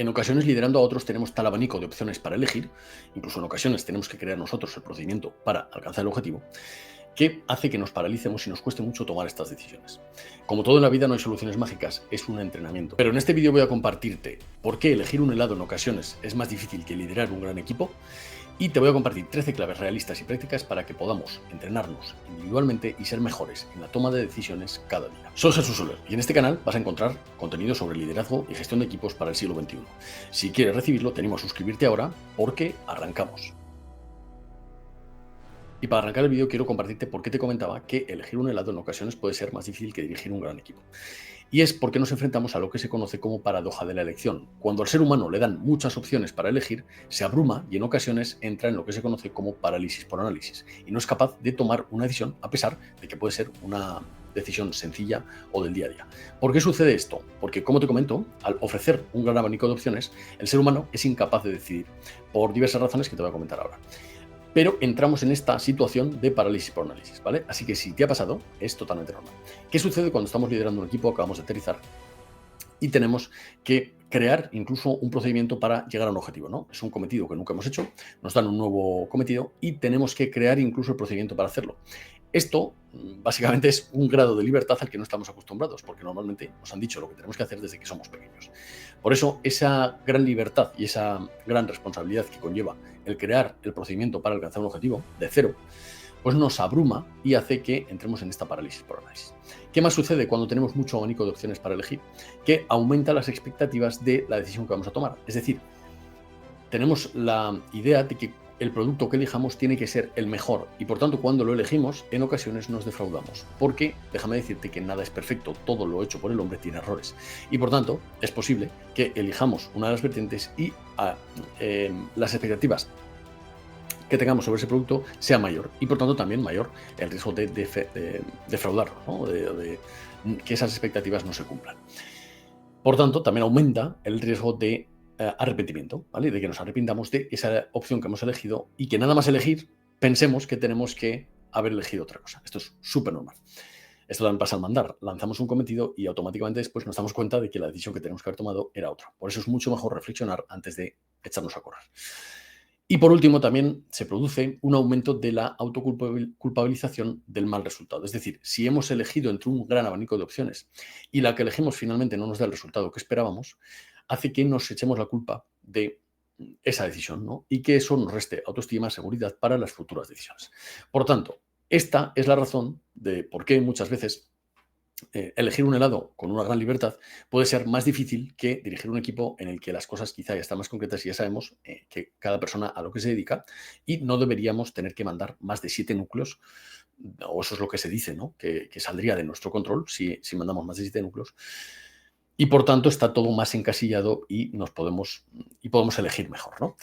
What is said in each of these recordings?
En ocasiones, liderando a otros, tenemos tal abanico de opciones para elegir, incluso en ocasiones tenemos que crear nosotros el procedimiento para alcanzar el objetivo, que hace que nos paralicemos y nos cueste mucho tomar estas decisiones. Como todo en la vida, no hay soluciones mágicas, es un entrenamiento. Pero en este vídeo voy a compartirte por qué elegir un helado en ocasiones es más difícil que liderar un gran equipo, y te voy a compartir 13 claves realistas y prácticas para que podamos entrenarnos individualmente y ser mejores en la toma de decisiones cada día. Soy Jesús Soler y en este canal vas a encontrar contenido sobre liderazgo y gestión de equipos para el siglo XXI. Si quieres recibirlo, te animo a suscribirte ahora porque arrancamos. Y para arrancar el vídeo quiero compartirte por qué te comentaba que elegir un helado en ocasiones puede ser más difícil que dirigir un gran equipo. Y es porque nos enfrentamos a lo que se conoce como paradoja de la elección. Cuando al ser humano le dan muchas opciones para elegir, se abruma y en ocasiones entra en lo que se conoce como parálisis por análisis y no es capaz de tomar una decisión a pesar de que puede ser una decisión sencilla o del día a día. ¿Por qué sucede esto? Porque, como te comento, al ofrecer un gran abanico de opciones, el ser humano es incapaz de decidir por diversas razones que te voy a comentar ahora. Pero entramos en esta situación de parálisis por análisis, ¿vale? Así que si te ha pasado, es totalmente normal. ¿Qué sucede cuando estamos liderando un equipo, acabamos de aterrizar y tenemos que crear incluso un procedimiento para llegar a un objetivo, ¿no? Es un cometido que nunca hemos hecho, nos dan un nuevo cometido y tenemos que crear incluso el procedimiento para hacerlo. Esto básicamente es un grado de libertad al que no estamos acostumbrados, porque normalmente nos han dicho lo que tenemos que hacer desde que somos pequeños. Por eso, esa gran libertad y esa gran responsabilidad que conlleva el crear el procedimiento para alcanzar un objetivo de cero, pues nos abruma y hace que entremos en esta parálisis por análisis. ¿Qué más sucede cuando tenemos mucho abanico de opciones para elegir? Que aumenta las expectativas de la decisión que vamos a tomar. Es decir, tenemos la idea de que el producto que elijamos tiene que ser el mejor y por tanto cuando lo elegimos en ocasiones nos defraudamos porque déjame decirte que nada es perfecto, todo lo hecho por el hombre tiene errores y por tanto es posible que elijamos una de las vertientes y las expectativas que tengamos sobre ese producto sea mayor y por tanto también mayor el riesgo de defraudarlo, ¿no? de que esas expectativas no se cumplan. Por tanto, también aumenta el riesgo de arrepentimiento, ¿vale? De que nos arrepintamos de esa opción que hemos elegido y que nada más elegir pensemos que tenemos que haber elegido otra cosa. Esto es súper normal. Esto también pasa al mandar. Lanzamos un cometido y automáticamente después nos damos cuenta de que la decisión que tenemos que haber tomado era otra. Por eso es mucho mejor reflexionar antes de echarnos a correr. Y por último, también se produce un aumento de la autoculpabilización del mal resultado. Es decir, si hemos elegido entre un gran abanico de opciones y la que elegimos finalmente no nos da el resultado que esperábamos, hace que nos echemos la culpa de esa decisión, ¿no? Y que eso nos reste autoestima, seguridad para las futuras decisiones. Por tanto, esta es la razón de por qué muchas veces elegir un helado con una gran libertad puede ser más difícil que dirigir un equipo en el que las cosas quizá ya están más concretas y ya sabemos que cada persona a lo que se dedica y no deberíamos tener que mandar más de 7 núcleos, o eso es lo que se dice, ¿no? Que saldría de nuestro control si mandamos más de 7 núcleos. Y por tanto está todo más encasillado y podemos elegir mejor, ¿no?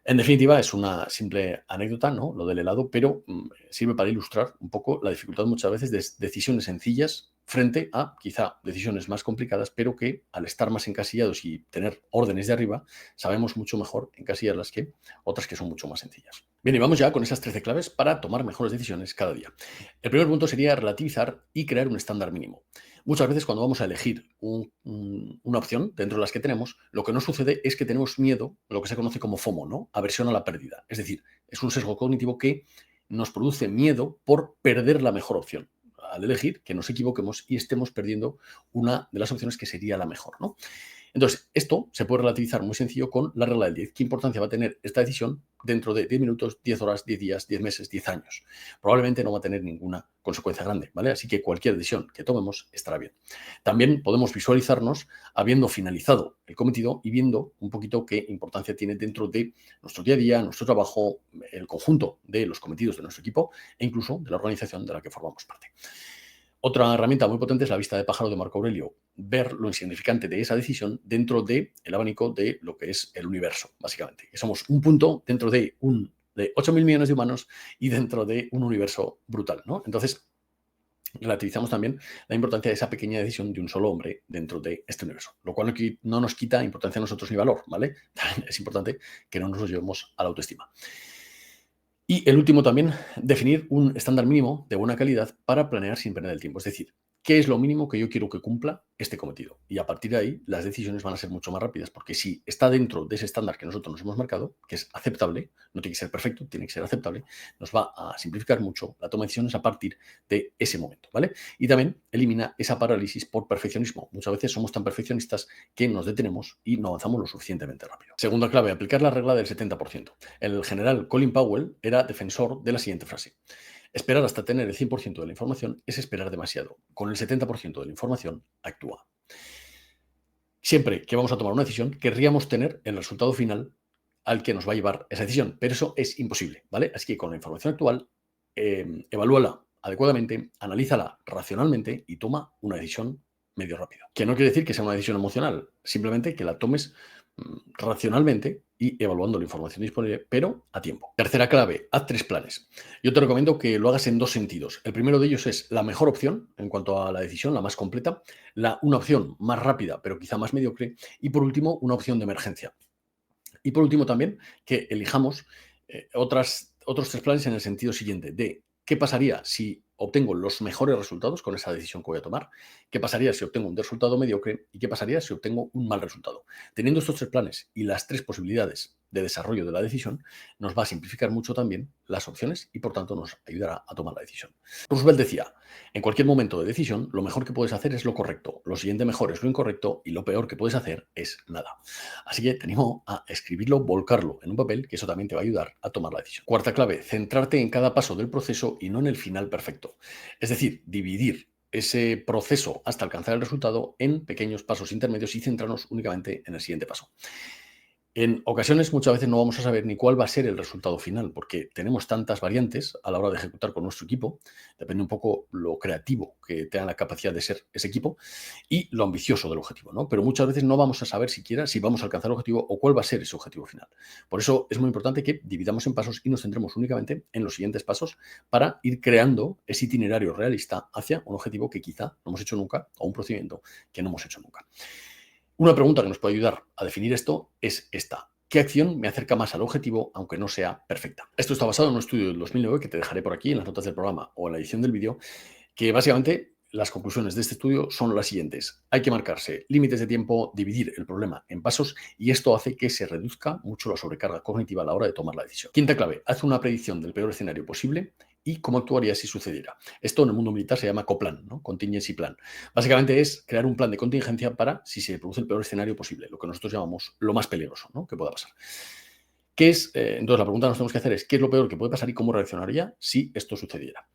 En definitiva, es una simple anécdota, ¿no? Lo del helado, pero sirve para ilustrar un poco la dificultad muchas veces de decisiones sencillas frente a quizá decisiones más complicadas, pero que al estar más encasillados y tener órdenes de arriba, sabemos mucho mejor encasillarlas que otras que son mucho más sencillas. Bien, y vamos ya con esas 13 claves para tomar mejores decisiones cada día. El primer punto sería relativizar y crear un estándar mínimo. Muchas veces cuando vamos a elegir una opción dentro de las que tenemos, lo que nos sucede es que tenemos miedo, lo que se conoce como FOMO, ¿no? Aversión a la pérdida. Es decir, es un sesgo cognitivo que nos produce miedo por perder la mejor opción. Al elegir, que nos equivoquemos y estemos perdiendo una de las opciones que sería la mejor, ¿no? Entonces, esto se puede relativizar muy sencillo con la regla del 10. ¿Qué importancia va a tener esta decisión dentro de 10 minutos, 10 horas, 10 días, 10 meses, 10 años? Probablemente no va a tener ninguna consecuencia grande, ¿vale? Así que cualquier decisión que tomemos estará bien. También podemos visualizarnos habiendo finalizado el cometido y viendo un poquito qué importancia tiene dentro de nuestro día a día, nuestro trabajo, el conjunto de los cometidos de nuestro equipo e incluso de la organización de la que formamos parte. Otra herramienta muy potente es la vista de pájaro de Marco Aurelio, ver lo insignificante de esa decisión dentro del abanico de lo que es el universo, básicamente. Que somos un punto dentro de 8.000 millones de humanos y dentro de un universo brutal, ¿no? Entonces, relativizamos también la importancia de esa pequeña decisión de un solo hombre dentro de este universo, lo cual no nos quita importancia a nosotros ni valor, ¿vale? También es importante que no nos lo llevemos a la autoestima. Y el último también, definir un estándar mínimo de buena calidad para planear sin perder el tiempo. Es decir, ¿Qué es lo mínimo que yo quiero que cumpla este cometido? Y a partir de ahí, las decisiones van a ser mucho más rápidas, porque si está dentro de ese estándar que nosotros nos hemos marcado, que es aceptable, no tiene que ser perfecto, tiene que ser aceptable, nos va a simplificar mucho la toma de decisiones a partir de ese momento, ¿vale? Y también elimina esa parálisis por perfeccionismo. Muchas veces somos tan perfeccionistas que nos detenemos y no avanzamos lo suficientemente rápido. Segunda clave, aplicar la regla del 70%. El general Colin Powell era defensor de la siguiente frase: esperar hasta tener el 100% de la información es esperar demasiado. Con el 70% de la información, actúa. Siempre que vamos a tomar una decisión, querríamos tener el resultado final al que nos va a llevar esa decisión, pero eso es imposible, ¿vale? Así que con la información actual, evalúala adecuadamente, analízala racionalmente y toma una decisión medio rápida. Que no quiere decir que sea una decisión emocional, simplemente que la tomes racionalmente y evaluando la información disponible, pero a tiempo. Tercera clave, haz 3 planes. Yo te recomiendo que lo hagas en 2 sentidos. El primero de ellos es la mejor opción en cuanto a la decisión, la más completa, una opción más rápida, pero quizá más mediocre, y por último, una opción de emergencia. Y por último también, que elijamos otros 3 planes en el sentido siguiente, de qué pasaría si obtengo los mejores resultados con esa decisión que voy a tomar, qué pasaría si obtengo un resultado mediocre y qué pasaría si obtengo un mal resultado. Teniendo estos 3 planes y las 3 posibilidades de desarrollo de la decisión, nos va a simplificar mucho también las opciones y por tanto nos ayudará a tomar la decisión. Roosevelt decía: en cualquier momento de decisión, lo mejor que puedes hacer es lo correcto, lo siguiente mejor es lo incorrecto y lo peor que puedes hacer es nada. Así que te animo a escribirlo, volcarlo en un papel, que eso también te va a ayudar a tomar la decisión. Cuarta clave, centrarte en cada paso del proceso y no en el final perfecto. Es decir, dividir ese proceso hasta alcanzar el resultado en pequeños pasos intermedios y centrarnos únicamente en el siguiente paso. En ocasiones, muchas veces no vamos a saber ni cuál va a ser el resultado final, porque tenemos tantas variantes a la hora de ejecutar con nuestro equipo, depende un poco lo creativo que tenga la capacidad de ser ese equipo y lo ambicioso del objetivo, ¿no? Pero muchas veces no vamos a saber siquiera si vamos a alcanzar el objetivo o cuál va a ser ese objetivo final. Por eso es muy importante que dividamos en pasos y nos centremos únicamente en los siguientes pasos para ir creando ese itinerario realista hacia un objetivo que quizá no hemos hecho nunca o un procedimiento que no hemos hecho nunca. Una pregunta que nos puede ayudar a definir esto es esta: ¿qué acción me acerca más al objetivo, aunque no sea perfecta? Esto está basado en un estudio del 2009 que te dejaré por aquí en las notas del programa o en la edición del vídeo, que básicamente las conclusiones de este estudio son las siguientes. Hay que marcarse límites de tiempo, dividir el problema en pasos y esto hace que se reduzca mucho la sobrecarga cognitiva a la hora de tomar la decisión. Quinta clave, haz una predicción del peor escenario posible y cómo actuaría si sucediera. Esto en el mundo militar se llama COPLAN, ¿no? Contingency Plan. Básicamente es crear un plan de contingencia para si se produce el peor escenario posible, lo que nosotros llamamos lo más peligroso, ¿no?, que pueda pasar. Entonces la pregunta que nos tenemos que hacer es: ¿qué es lo peor que puede pasar y cómo reaccionaría si esto sucediera?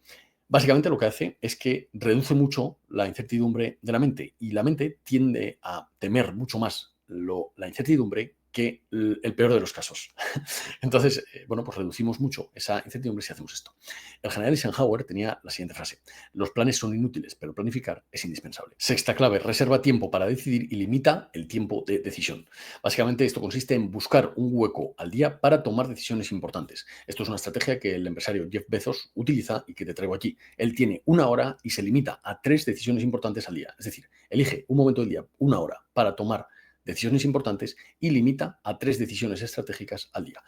Básicamente lo que hace es que reduce mucho la incertidumbre de la mente y la mente tiende a temer mucho más la incertidumbre que el peor de los casos. Entonces, bueno, pues reducimos mucho esa incertidumbre si hacemos esto. El general Eisenhower tenía la siguiente frase: los planes son inútiles, pero planificar es indispensable. Sexta clave, reserva tiempo para decidir y limita el tiempo de decisión. Básicamente esto consiste en buscar un hueco al día para tomar decisiones importantes. Esto es una estrategia que el empresario Jeff Bezos utiliza y que te traigo aquí. Él tiene 1 hora y se limita a 3 decisiones importantes al día. Es decir, elige un momento del día, 1 hora, para tomar decisiones importantes y limita a 3 decisiones estratégicas al día.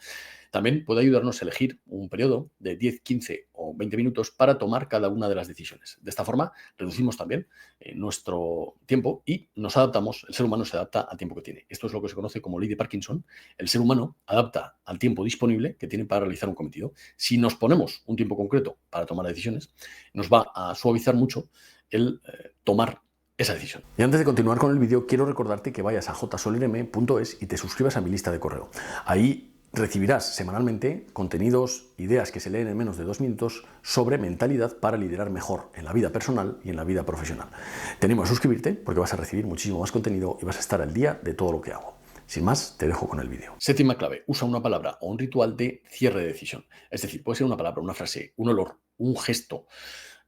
También puede ayudarnos a elegir un periodo de 10, 15 o 20 minutos para tomar cada una de las decisiones. De esta forma, reducimos también nuestro tiempo y nos adaptamos. El ser humano se adapta al tiempo que tiene. Esto es lo que se conoce como ley de Parkinson. El ser humano adapta al tiempo disponible que tiene para realizar un cometido. Si nos ponemos un tiempo concreto para tomar decisiones, nos va a suavizar mucho el tomar esa decisión. Y antes de continuar con el vídeo, quiero recordarte que vayas a jsolerm.es y te suscribas a mi lista de correo. Ahí recibirás semanalmente contenidos, ideas que se leen en menos de 2 minutos sobre mentalidad para liderar mejor en la vida personal y en la vida profesional. Te animo a suscribirte porque vas a recibir muchísimo más contenido y vas a estar al día de todo lo que hago. Sin más, te dejo con el vídeo. Séptima clave, usa una palabra o un ritual de cierre de decisión. Es decir, puede ser una palabra, una frase, un olor, un gesto,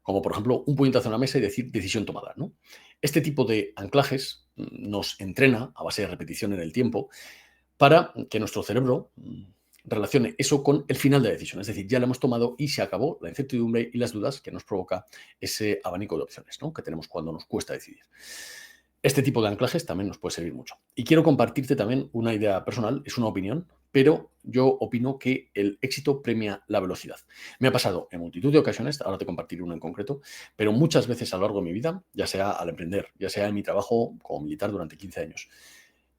como por ejemplo un puñetazo en la mesa y decir decisión tomada, ¿no? Este tipo de anclajes nos entrena a base de repetición en el tiempo para que nuestro cerebro relacione eso con el final de la decisión. Es decir, ya la hemos tomado y se acabó la incertidumbre y las dudas que nos provoca ese abanico de opciones, ¿no?, que tenemos cuando nos cuesta decidir. Este tipo de anclajes también nos puede servir mucho. Y quiero compartirte también una idea personal, es una opinión, pero yo opino que el éxito premia la velocidad. Me ha pasado en multitud de ocasiones, ahora te compartiré una en concreto, pero muchas veces a lo largo de mi vida, ya sea al emprender, ya sea en mi trabajo como militar durante 15 años,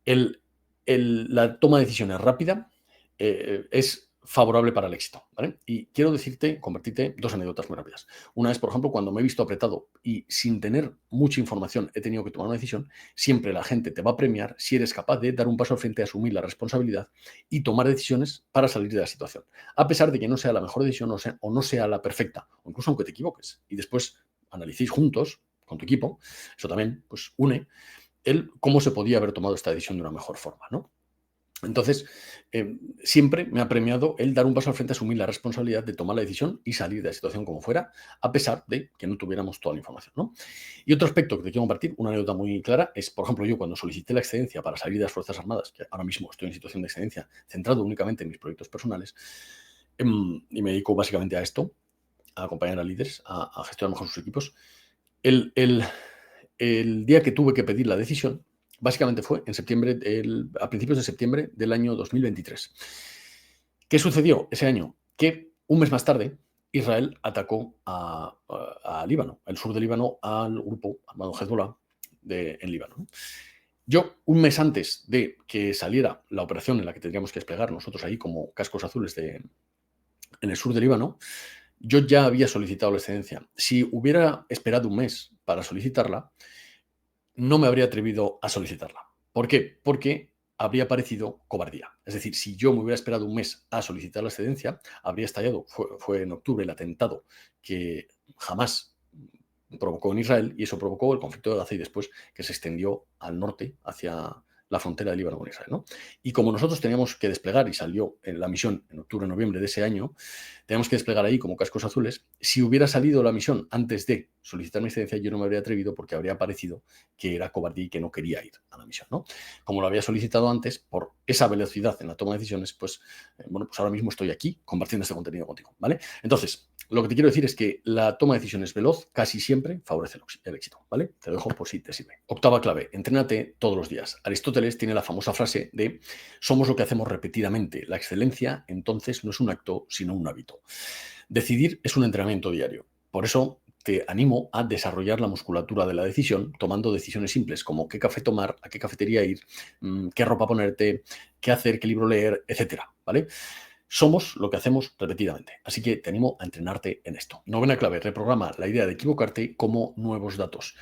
el, la toma de decisiones rápida es favorable para el éxito, ¿vale? Y quiero decirte, compartirte dos anécdotas muy rápidas. Una es, por ejemplo, cuando me he visto apretado y sin tener mucha información he tenido que tomar una decisión, siempre la gente te va a premiar si eres capaz de dar un paso al frente, asumir la responsabilidad y tomar decisiones para salir de la situación. A pesar de que no sea la mejor decisión o no sea la perfecta, o incluso aunque te equivoques. Y después analicéis juntos, con tu equipo, eso también pues une el cómo se podía haber tomado esta decisión de una mejor forma, ¿no? Entonces, siempre me ha premiado el dar un paso al frente, asumir la responsabilidad de tomar la decisión y salir de la situación como fuera, a pesar de que no tuviéramos toda la información, ¿no? Y otro aspecto que te quiero compartir, una anécdota muy clara, es, por ejemplo, yo cuando solicité la excedencia para salir de las Fuerzas Armadas, que ahora mismo estoy en situación de excedencia, centrado únicamente en mis proyectos personales, y me dedico básicamente a esto, a acompañar a líderes, a gestionar mejor sus equipos, el, el, el día que tuve que pedir la decisión, básicamente fue en septiembre, a principios de septiembre del año 2023. ¿Qué sucedió ese año? Que un mes más tarde Israel atacó a Líbano, el sur de Líbano, al grupo armado Hezbollah en Líbano. Yo, un mes antes de que saliera la operación en la que tendríamos que desplegar nosotros ahí como cascos azules en el sur de Líbano, yo ya había solicitado la excedencia. Si hubiera esperado un mes para solicitarla, no me habría atrevido a solicitarla. ¿Por qué? Porque habría parecido cobardía. Es decir, si yo me hubiera esperado un mes a solicitar la excedencia, habría estallado, fue en octubre, el atentado que jamás provocó en Israel, y eso provocó el conflicto de Gaza y después que se extendió al norte hacia la frontera de Líbano con Israel, ¿no? Y como nosotros teníamos que desplegar, y salió en la misión en octubre-noviembre de ese año, teníamos que desplegar ahí como cascos azules. Si hubiera salido la misión antes de solicitar mi excedencia, yo no me habría atrevido porque habría parecido que era cobardía y que no quería ir a la misión, ¿no? Como lo había solicitado antes, por esa velocidad en la toma de decisiones, pues, bueno, pues ahora mismo estoy aquí compartiendo este contenido contigo, ¿vale? Entonces, lo que te quiero decir es que la toma de decisiones veloz casi siempre favorece el éxito, ¿vale? Te lo dejo por si te sirve. Octava clave, entrénate todos los días. Aristóteles tiene la famosa frase de somos lo que hacemos repetidamente. La excelencia, entonces, no es un acto, sino un hábito. Decidir es un entrenamiento diario. Por eso te animo a desarrollar la musculatura de la decisión tomando decisiones simples como qué café tomar, a qué cafetería ir, qué ropa ponerte, qué hacer, qué libro leer, etcétera, ¿vale? Somos lo que hacemos repetidamente, así que te animo a entrenarte en esto. Novena clave, reprograma la idea de equivocarte como nuevos datos.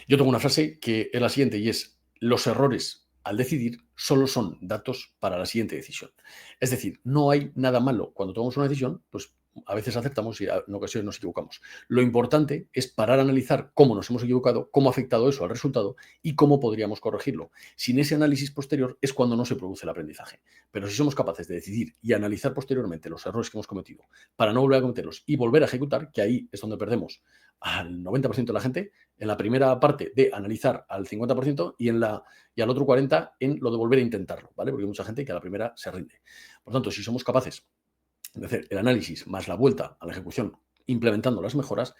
Yo tengo una frase que es la siguiente y es, los errores al decidir solo son datos para la siguiente decisión. Es decir, no hay nada malo cuando tomamos una decisión, pues a veces acertamos y en ocasiones nos equivocamos. Lo importante es parar a analizar cómo nos hemos equivocado, cómo ha afectado eso al resultado y cómo podríamos corregirlo. Sin ese análisis posterior es cuando no se produce el aprendizaje. Pero si somos capaces de decidir y analizar posteriormente los errores que hemos cometido para no volver a cometerlos y volver a ejecutar, que ahí es donde perdemos al 90% de la gente, en la primera parte de analizar al 50% y al otro 40% en lo de volver a intentarlo, ¿vale? Porque hay mucha gente que a la primera se rinde. Por tanto, si somos capaces de hacer el análisis más la vuelta a la ejecución implementando las mejoras,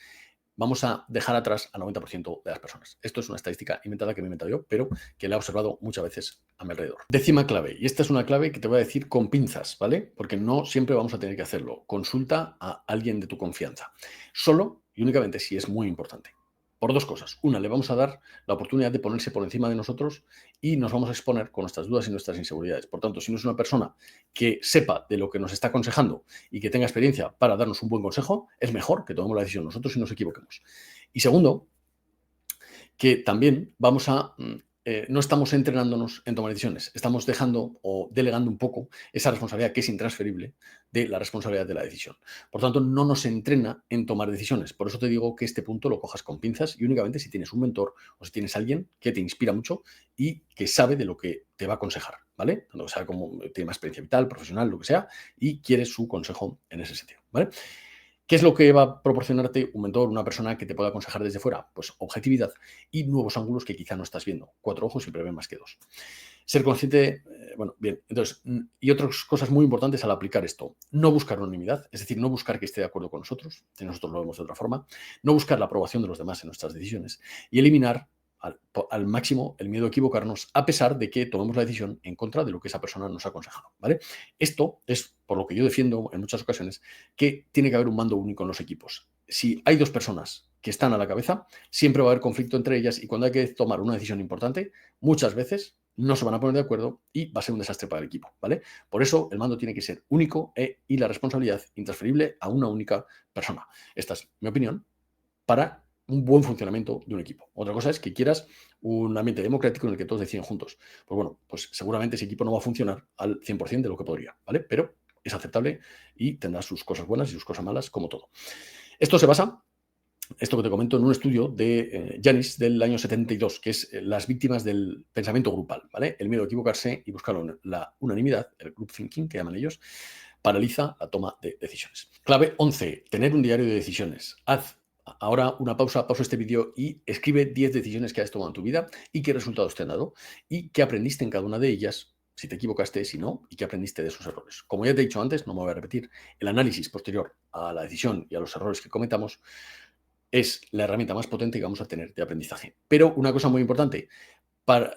vamos a dejar atrás al 90% de las personas. Esto es una estadística inventada que me he inventado yo, pero que la he observado muchas veces a mi alrededor. Décima clave, y esta es una clave que te voy a decir con pinzas, ¿vale? Porque no siempre vamos a tener que hacerlo. Consulta a alguien de tu confianza. Solo y únicamente si es muy importante. Por dos cosas. Una, le vamos a dar la oportunidad de ponerse por encima de nosotros y nos vamos a exponer con nuestras dudas y nuestras inseguridades. Por tanto, si no es una persona que sepa de lo que nos está aconsejando y que tenga experiencia para darnos un buen consejo, es mejor que tomemos la decisión nosotros y nos equivoquemos. Y segundo, que también vamos a no estamos entrenándonos en tomar decisiones, estamos dejando o delegando un poco esa responsabilidad que es intransferible de la responsabilidad de la decisión. Por tanto, no nos entrena en tomar decisiones. Por eso te digo que este punto lo cojas con pinzas y únicamente si tienes un mentor o si tienes alguien que te inspira mucho y que sabe de lo que te va a aconsejar, ¿vale? O sea, como tiene más experiencia vital, profesional, lo que sea, y quieres su consejo en ese sentido, ¿vale? ¿Qué es lo que va a proporcionarte un mentor, una persona que te pueda aconsejar desde fuera? Pues objetividad y nuevos ángulos que quizá no estás viendo. 4 ojos siempre ven más que 2. Ser consciente, bueno, bien, entonces, y otras cosas muy importantes al aplicar esto. No buscar unanimidad, es decir, no buscar que esté de acuerdo con nosotros, si nosotros lo vemos de otra forma, no buscar la aprobación de los demás en nuestras decisiones y eliminar al máximo el miedo a equivocarnos, a pesar de que tomemos la decisión en contra de lo que esa persona nos ha aconsejado, ¿vale? Esto es por lo que yo defiendo en muchas ocasiones que tiene que haber un mando único en los equipos. Si hay dos personas que están a la cabeza, siempre va a haber conflicto entre ellas y cuando hay que tomar una decisión importante, muchas veces no se van a poner de acuerdo y va a ser un desastre para el equipo, ¿vale? Por eso el mando tiene que ser único y la responsabilidad intransferible a una única persona. Esta es mi opinión para un buen funcionamiento de un equipo. Otra cosa es que quieras un ambiente democrático en el que todos deciden juntos. Pues bueno, pues seguramente ese equipo no va a funcionar al 100% de lo que podría, ¿vale? Pero es aceptable y tendrá sus cosas buenas y sus cosas malas, como todo. Esto se basa, esto que te comento, en un estudio de Janis del año 72, que es las víctimas del pensamiento grupal, ¿vale? El miedo a equivocarse y buscar la unanimidad, el group thinking que llaman ellos, paraliza la toma de decisiones. Clave 11, tener un diario de decisiones. Haz ahora una pausa este vídeo y escribe 10 decisiones que has tomado en tu vida y qué resultados te han dado y qué aprendiste en cada una de ellas, si te equivocaste, si no, y qué aprendiste de esos errores. Como ya te he dicho antes, no me voy a repetir, el análisis posterior a la decisión y a los errores que cometamos es la herramienta más potente que vamos a tener de aprendizaje. Pero una cosa muy importante,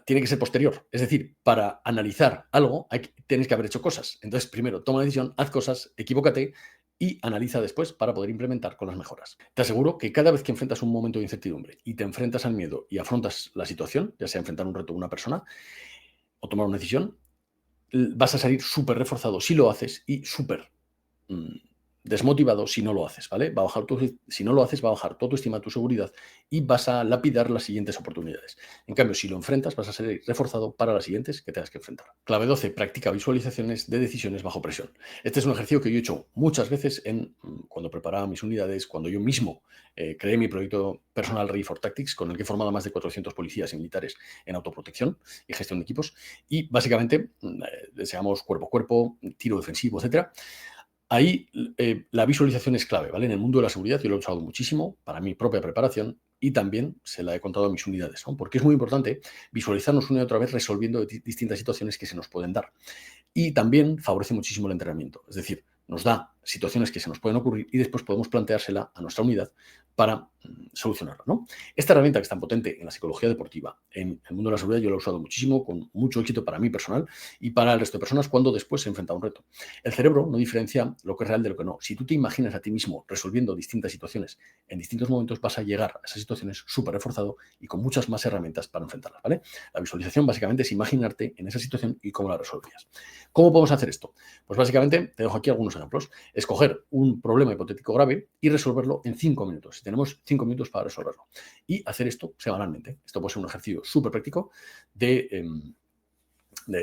tiene que ser posterior. Es decir, para analizar algo tienes que haber hecho cosas. Entonces, primero, toma la decisión, haz cosas, equivócate y analiza después para poder implementar con las mejoras. Te aseguro que cada vez que enfrentas un momento de incertidumbre y te enfrentas al miedo y afrontas la situación, ya sea enfrentar un reto a una persona o tomar una decisión, vas a salir súper reforzado si lo haces y súper desmotivado si no lo haces, ¿vale? Si no lo haces, va a bajar tu autoestima, tu seguridad y vas a lapidar las siguientes oportunidades. En cambio, si lo enfrentas, vas a ser reforzado para las siguientes que tengas que enfrentar. Clave 12, practica visualizaciones de decisiones bajo presión. Este es un ejercicio que yo he hecho muchas veces cuando preparaba mis unidades, cuando yo mismo creé mi proyecto personal Ready for Tactics, con el que he formado a más de 400 policías y militares en autoprotección y gestión de equipos. Y básicamente, deseamos cuerpo a cuerpo, tiro defensivo, etcétera. Ahí la visualización es clave, ¿vale? En el mundo de la seguridad yo lo he usado muchísimo para mi propia preparación y también se la he contado a mis unidades, ¿no? Porque es muy importante visualizarnos una y otra vez resolviendo distintas situaciones que se nos pueden dar. Y también favorece muchísimo el entrenamiento, es decir, nos da situaciones que se nos pueden ocurrir y después podemos planteársela a nuestra unidad para solucionarlo, ¿no? Esta herramienta que es tan potente en la psicología deportiva, en el mundo de la seguridad, yo lo he usado muchísimo, con mucho éxito para mí personal y para el resto de personas cuando después se enfrenta a un reto. El cerebro no diferencia lo que es real de lo que no. Si tú te imaginas a ti mismo resolviendo distintas situaciones en distintos momentos, vas a llegar a esas situaciones súper reforzado y con muchas más herramientas para enfrentarlas, ¿vale? La visualización básicamente es imaginarte en esa situación y cómo la resolverías. ¿Cómo podemos hacer esto? Pues básicamente te dejo aquí algunos ejemplos. Escoger un problema hipotético grave y resolverlo en 5 minutos. Tenemos 5 minutos para resolverlo. Y hacer esto semanalmente. Esto puede ser un ejercicio súper práctico de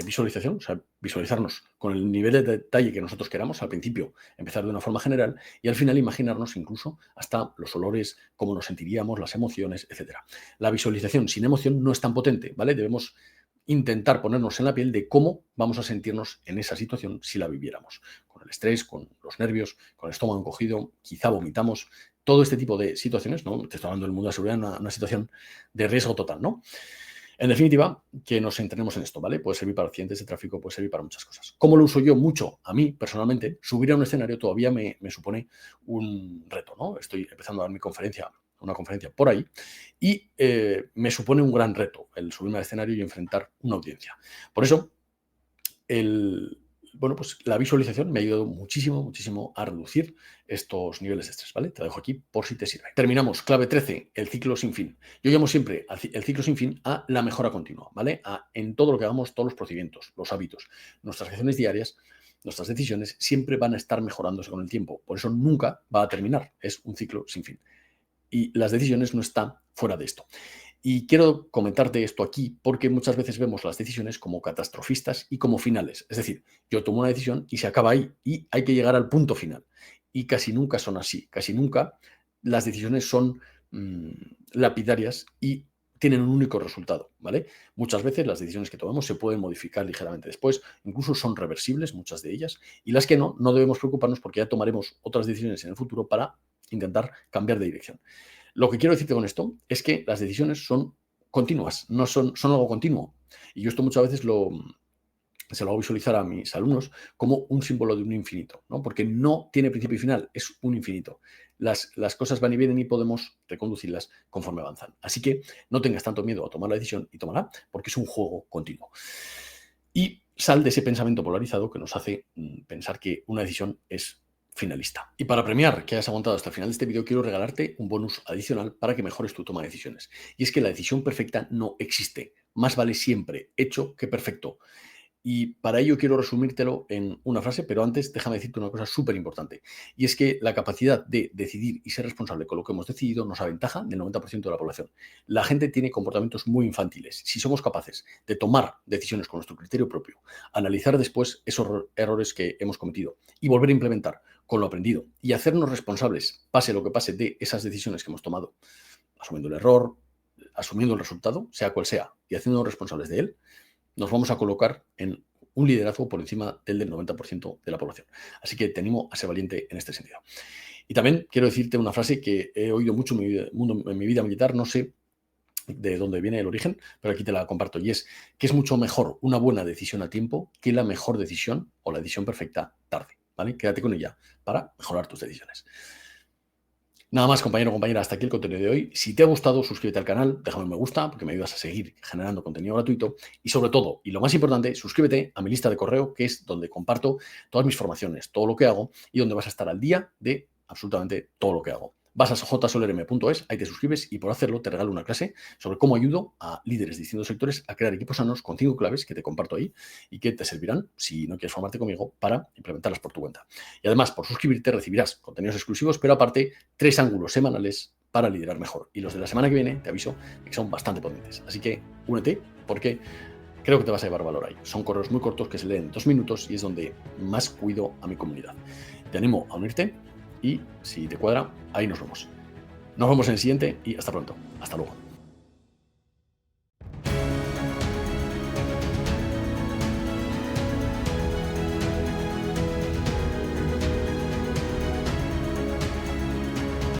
visualización, o sea, visualizarnos con el nivel de detalle que nosotros queramos. Al principio, empezar de una forma general y al final imaginarnos incluso hasta los olores, cómo nos sentiríamos, las emociones, etcétera. La visualización sin emoción no es tan potente, ¿vale? Debemos intentar ponernos en la piel de cómo vamos a sentirnos en esa situación si la viviéramos. Con el estrés, con los nervios, con el estómago encogido, quizá vomitamos, todo este tipo de situaciones, ¿no? Te estoy hablando del mundo de la seguridad, una situación de riesgo total, ¿no? En definitiva, que nos entrenemos en esto, ¿vale? Puede servir para accidentes de tráfico, puede servir para muchas cosas. ¿Cómo lo uso yo mucho? A mí, personalmente, subir a un escenario todavía me supone un reto, ¿no? Estoy empezando a dar una conferencia por ahí, y me supone un gran reto el subirme al escenario y enfrentar una audiencia. Por eso, pues la visualización me ha ayudado muchísimo, muchísimo a reducir estos niveles de estrés, ¿vale? Te dejo aquí por si te sirve. Terminamos. Clave 13, el ciclo sin fin. Yo llamo siempre el ciclo sin fin a la mejora continua, ¿vale? En todo lo que hagamos, todos los procedimientos, los hábitos, nuestras acciones diarias, nuestras decisiones siempre van a estar mejorándose con el tiempo. Por eso nunca va a terminar. Es un ciclo sin fin. Y las decisiones no están fuera de esto. Y quiero comentarte esto aquí porque muchas veces vemos las decisiones como catastrofistas y como finales. Es decir, yo tomo una decisión y se acaba ahí y hay que llegar al punto final. Y casi nunca son así. Casi nunca las decisiones son lapidarias y tienen un único resultado, ¿vale? Muchas veces las decisiones que tomamos se pueden modificar ligeramente después, incluso son reversibles muchas de ellas, y las que no debemos preocuparnos porque ya tomaremos otras decisiones en el futuro para intentar cambiar de dirección. Lo que quiero decirte con esto es que las decisiones son continuas, no son algo continuo. Y yo esto muchas veces se lo hago visualizar a mis alumnos como un símbolo de un infinito, ¿no? Porque no tiene principio y final, es un infinito. las cosas van y vienen y podemos reconducirlas conforme avanzan. Así que no tengas tanto miedo a tomar la decisión y tómala, porque es un juego continuo. Y sal de ese pensamiento polarizado que nos hace pensar que una decisión es finalista. Y para premiar que hayas aguantado hasta el final de este vídeo, quiero regalarte un bonus adicional para que mejores tu toma de decisiones. Y es que la decisión perfecta no existe. Más vale siempre hecho que perfecto. Y para ello quiero resumírtelo en una frase, pero antes déjame decirte una cosa súper importante. Y es que la capacidad de decidir y ser responsable con lo que hemos decidido nos aventaja del 90% de la población. La gente tiene comportamientos muy infantiles. Si somos capaces de tomar decisiones con nuestro criterio propio, analizar después esos errores que hemos cometido y volver a implementar con lo aprendido y hacernos responsables, pase lo que pase, de esas decisiones que hemos tomado, asumiendo el error, asumiendo el resultado, sea cual sea, y haciéndonos responsables de él, nos vamos a colocar en un liderazgo por encima del 90% de la población. Así que te animo a ser valiente en este sentido. Y también quiero decirte una frase que he oído mucho en mi vida militar, no sé de dónde viene el origen, pero aquí te la comparto, y es que es mucho mejor una buena decisión a tiempo que la mejor decisión o la decisión perfecta tarde. ¿Vale? Quédate con ella para mejorar tus decisiones. Nada más, compañero o compañera, hasta aquí el contenido de hoy. Si te ha gustado, suscríbete al canal, déjame un me gusta, porque me ayudas a seguir generando contenido gratuito. Y sobre todo, y lo más importante, suscríbete a mi lista de correo, que es donde comparto todas mis formaciones, todo lo que hago, y donde vas a estar al día de absolutamente todo lo que hago. Vas a jsolerm.es, ahí te suscribes y por hacerlo te regalo una clase sobre cómo ayudo a líderes de distintos sectores a crear equipos sanos con 5 claves que te comparto ahí y que te servirán, si no quieres formarte conmigo, para implementarlas por tu cuenta. Y además, por suscribirte recibirás contenidos exclusivos, pero aparte 3 ángulos semanales para liderar mejor. Y los de la semana que viene, te aviso, que son bastante potentes. Así que únete, porque creo que te vas a llevar valor ahí. Son correos muy cortos que se leen en 2 minutos y es donde más cuido a mi comunidad. Te animo a unirte y si te cuadra, ahí nos vemos. Nos vemos en el siguiente y hasta pronto. Hasta luego.